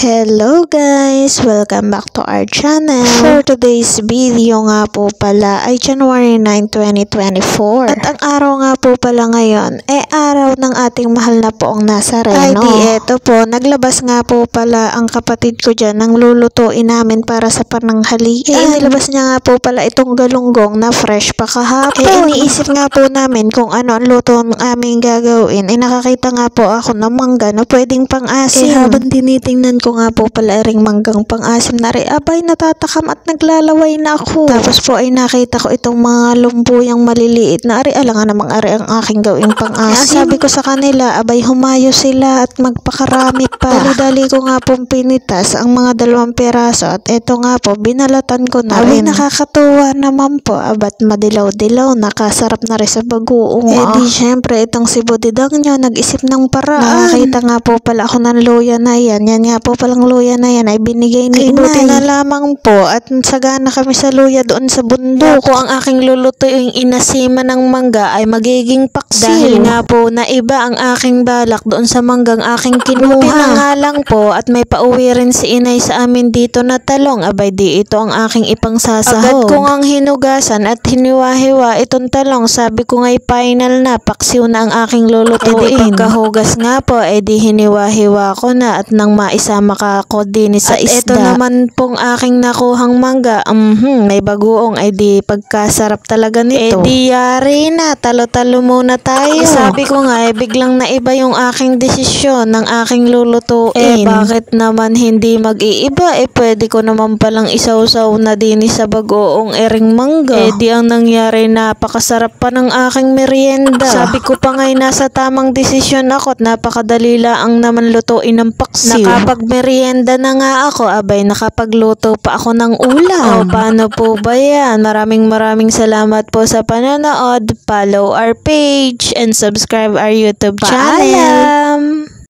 Hello guys! Welcome back to our channel. For today's video nga po pala ay January 9, 2024. At ang araw nga po pala ngayon ay araw ng ating mahal na poong Nazareno. Ay di eto po, naglabas nga po pala ang kapatid ko dyan ng lulutuin namin para sa pananghalian. Nilabas niya nga po pala itong galunggong na fresh pa kahapon. Iniisip nga po namin kung ano ang luto ng aming gagawin. Nakakita nga po ako ng mangga na pwedeng pang-asim. Habang tinitingnan ko nga po pala ring manggang pang-asim na rin, abay natatakam at naglalaway na ako. Tapos po ay nakita ko itong mga lumpuyang maliliit na ari, alangan namang ari ang aking gawing pang-asim. Sabi ko sa kanila, abay humayo sila at magpakarami pa. Dali-dali ko nga pong pinitas ang mga 2 piraso at eto nga po, binalatan ko na rin. Nakakatuwa naman po, abat madilaw-dilaw, nakasarap na rin sa bagoong. Di syempre itong si Budidang nyo nag-isip ng paraan. Nakakita nga po pala ako ng luya na yan. Yan nga po palang luya na yan ay binigay ni Inay. Buti na lamang po at sagana kami sa luya doon sa bundok. Ako ang aking lulutuing inasima ng mangga ay magiging paksiw. Dahil nga po na iba ang aking balak doon sa manggang aking kinuha. Buti na nga lang po at may pauwi rin si Inay sa amin dito na talong. Abay di ito ang aking ipangsasahog. Agad ko ngang hinugasan at hiniwa-hiwa itong talong. Sabi ko nga'y final na, paksiw na ang aking lulutuin. Pagkahugas nga po, di hiniwa-hiwa ko na at nang maisama ka ako din sa isda. At ito naman pong aking nakuhang mangga, may bagoong, di pagkasarap talaga nito. Di yari na, talo-talo muna tayo. Sabi ko nga, biglang naiba yung aking desisyon ng aking lulutuin. Bakit naman hindi mag-iiba? Pwede ko naman palang isawsaw na din sa bagoong ering mangga. Di ang nangyari, napakasarap pa ng aking merienda. Sabi ko pa nga'y nasa tamang desisyon ako at napakadali lang naman lutuin ng paksiw. Nakapag-merienda na nga ako, abay nakapagluto pa ako ng ulam. Paano po ba yan? Maraming salamat po sa panonood. Follow our page and subscribe our YouTube channel.